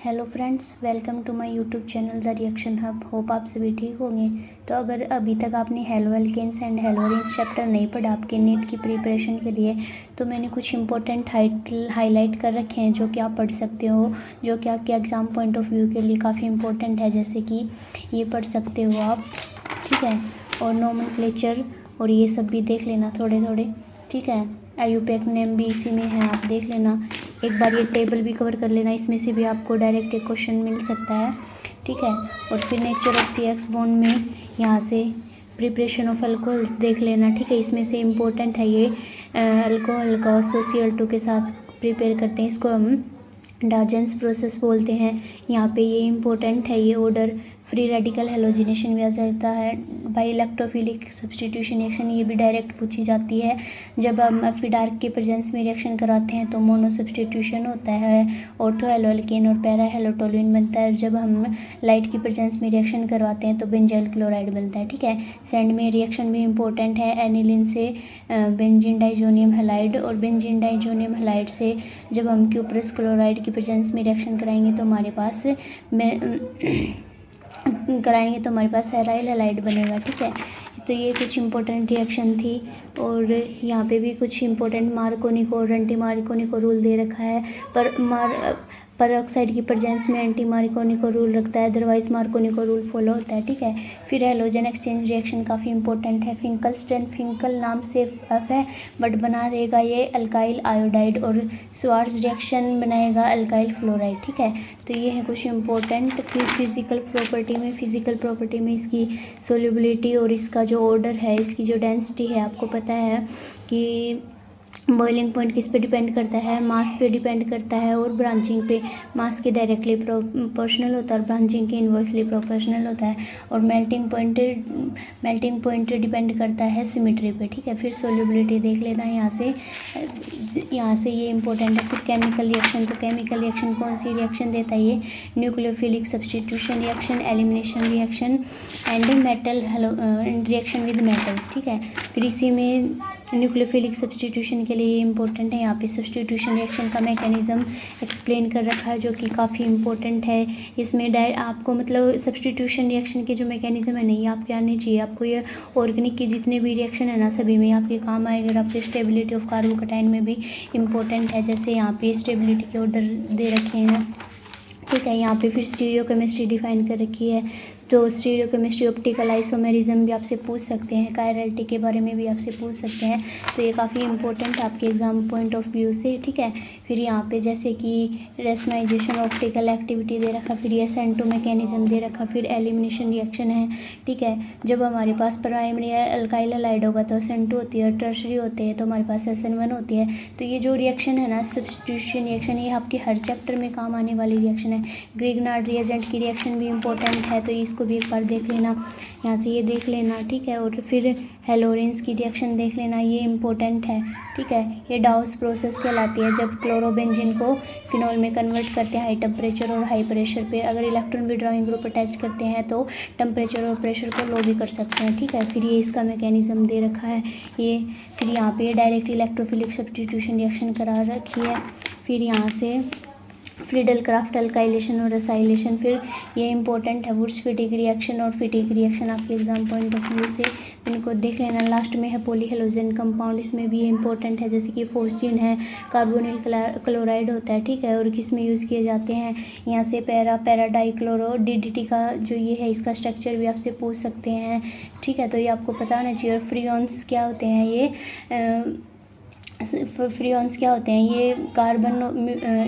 Hello friends, welcome to my YouTube channel the reaction hub. Hope आप सभी ठीक होंगे। तो अगर अभी तक आपने haloalkanes and haloarenes chapter नहीं पढ़ा आपके नीट की प्रिपरेशन के लिए, तो मैंने कुछ इंपॉर्टेंट हाईलाइट कर रखे हैं जो कि आप पढ़ सकते हो, जो कि आपके एग्ज़ाम पॉइंट ऑफ व्यू के लिए काफ़ी इंपॉर्टेंट है। जैसे कि ये पढ़ सकते हो आप, ठीक है। और नोमेनक्लेचर और ये सब भी देख लेना थोड़े थोड़े, ठीक है। आईयूपैक नेम भी इसी में है, आप देख लेना। एक बार ये टेबल भी कवर कर लेना, इसमें से भी आपको डायरेक्ट एक क्वेश्चन मिल सकता है, ठीक है। और फिर नेचर ऑफ CX बॉन्ड में यहाँ से प्रिपरेशन ऑफ अल्कोहल देख लेना, ठीक है। इसमें से इम्पोर्टेंट है ये अल्कोहल का Cl2 के साथ प्रिपेयर करते हैं, इसको हम डार्जेंस प्रोसेस बोलते हैं। यहाँ पे ये इम्पोर्टेंट है, ये ऑर्डर फ्री रेडिकल हेलोजिनेशन भी आ जाता है। बाई इलेक्ट्रोफिलिक सब्सटीट्यूशन रिएक्शन ये भी डायरेक्ट पूछी जाती है। जब हम एफिडार्क के प्रेजेंस में रिएक्शन कराते हैं तो मोनो सब्सटीट्यूशन होता है, ऑर्थो हेलोअल्केन और पैरा हेलोटोल्यूइन बनता है। जब हम लाइट की प्रेजेंस में रिएक्शन करवाते हैं तो बेंजाइल क्लोराइड बनता है, ठीक है। सेंड में रिएक्शन भी इंपॉर्टेंट है, एनिलीन से बेंजीन डाइजोनियम हैलाइड और बेंजीन डाइजोनियम हैलाइड से जब हम क्यूप्रस क्लोराइड की प्रेजेंस में रिएक्शन कराएंगे तो हमारे पास हेराइल हैलाइड बनेगा, ठीक है। तो ये कुछ इंपॉर्टेंट रिएक्शन थी। और यहाँ पे भी कुछ इंपॉर्टेंट मार्कोनिको और एंटी मार्कोनिको रूल दे रखा है। पर ऑक्साइड की प्रेजेंस में एंटी मार्कोनिको रूल रखता है, अदरवाइज मार्कोनिको रूल फॉलो होता है, ठीक है। फिर हेलोजन एक्सचेंज रिएक्शन काफ़ी इंपॉर्टेंट है। फिंकलस्टन, फिंकल नाम से एफ है बट बना देगा ये अल्काइल आयोडाइड, और स्वार्ट्ज रिएक्शन बनाएगा अल्काइल फ्लोराइड, ठीक है। तो ये है कुछ इंपॉर्टेंट। फिर फिजिकल प्रॉपर्टी में इसकी सोल्यूबिलिटी और इसका जो ऑर्डर है, इसकी जो डेंसिटी है, आपको पता है कि बॉइलिंग पॉइंट किस पे डिपेंड करता है, मास पे डिपेंड करता है, और ब्रांचिंग पे मास के डायरेक्टली प्रोपोर्शनल होता है और ब्रांचिंग के इन्वर्सली प्रोपोर्शनल होता है। और मेल्टिंग पॉइंट डिपेंड करता है सिमेट्री पे, ठीक है। फिर सोल्यूबिलिटी देख लेना यहाँ से ये इंपॉर्टेंट है। फिर केमिकल रिएक्शन, तो केमिकल रिएक्शन कौन सी रिएक्शन देता है ये, nucleophilic substitution reaction, elimination reaction and metal reaction with metals, ठीक है। फिर इसी में न्यूक्लियोफिलिक सब्सटीट्यूशन के लिए इंपॉर्टेंट है। यहाँ पे सब्सटीट्यूशन रिएक्शन का मैकेनिज्म एक्सप्लेन कर रखा है जो कि काफ़ी इंपॉर्टेंट है। इसमें आपको मतलब सब्सटीट्यूशन रिएक्शन के जो मैकेनिज्म है नहीं आपके आने चाहिए। आपको ये ऑर्गेनिक के जितने भी रिएक्शन है ना सभी में आपके काम आएगा। आपके स्टेबिलिटी ऑफ कार्बोकटाइन में भी इंपॉर्टेंट है, जैसे यहाँ पे स्टेबिलिटी के ऑर्डर दे रखे हैं, ठीक है। यहाँ पे फिर स्टीरियोकेमिस्ट्री डिफाइन कर रखी है। तो स्टीरियोकेमिस्ट्री, ऑप्टिकल आइसोमेरिज्म भी आपसे पूछ सकते हैं, कायरलिटी के बारे में भी आपसे पूछ सकते हैं। तो ये काफ़ी इंपॉर्टेंट है आपके एग्जाम पॉइंट ऑफ व्यू से, ठीक है। फिर यहाँ पे जैसे कि रेसमाइजेशन ऑप्टिकल एक्टिविटी दे रखा, फिर ये SN2 मैकेनिज्म दे रखा, फिर एलिमिनेशन रिएक्शन है, ठीक है। जब हमारे पास प्राइमरी अल्काइल हैलाइड होगा तो SN2 होती है, टर्शरी होते हैं तो हमारे पास SN1 होती है। तो ये जो रिएक्शन है ना सब्स्टिट्यूशन रिएक्शन, ये आपके हर चैप्टर में काम आने वाली रिएक्शन है। ग्रिग्नार्ड रिएजेंट की रिएक्शन भी इंपॉर्टेंट है, तो इसको भी एक बार देख लेना, यहाँ से ये देख लेना, ठीक है। और फिर हेलोरेंस की रिएक्शन देख लेना, ये इंपॉर्टेंट है, ठीक है। ये डाउस प्रोसेस कहलाती है, जब क्लोरोबेंजीन को फिनॉल में कन्वर्ट करते हैं हाई टेम्परेचर और हाई प्रेशर पे। अगर इलेक्ट्रॉन विड्रॉइंग ग्रुप अटैच करते हैं तो टेम्परेचर और प्रेशर को लो भी कर सकते हैं, ठीक है। फिर ये इसका मैकेनिज्म दे रखा है ये। फिर यहाँ पे डायरेक्ट इलेक्ट्रोफिलिक सब्सटीट्यूशन रिएक्शन करा रखी है। फिर यहाँ से फ्रीडल क्राफ्ट अल्काइलेशन और असाइलेशन, फिर ये इंपॉर्टेंट है। वुड्स फिटिक रिएक्शन और फिटिक रिएक्शन आपके एग्जाम पॉइंट ऑफ व्यू से इनको देख लेना। लास्ट में है पॉलीहेलोजन कंपाउंड, इसमें भी ये इंपॉर्टेंट है, जैसे कि फोर्सिन है, कार्बोनिल क्लोराइड होता है, ठीक है। और किस में यूज़ किए जाते हैं, यहाँ से पैराडाइक्लोरो DDT का जो ये है इसका स्ट्रक्चर भी आपसे पूछ सकते हैं, ठीक है। तो ये आपको पता होना चाहिए। और फ्रीऑन्स क्या होते हैं, ये फ्रीऑन्स क्या होते हैं, ये कार्बन,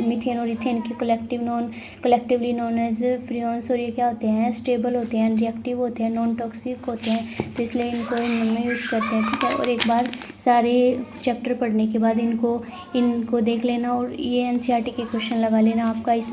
मीथेन और इथेन के कलेक्टिवली नॉन एज फ्रीऑन्स। और ये क्या होते हैं, स्टेबल होते हैं, रिएक्टिव होते हैं, नॉन टॉक्सिक होते हैं, तो इसलिए इनको इनमें यूज़ करते हैं, ठीक है। और एक बार सारे चैप्टर पढ़ने के बाद इनको देख लेना और ये NCERT के क्वेश्चन लगा लेना आपका इसमें।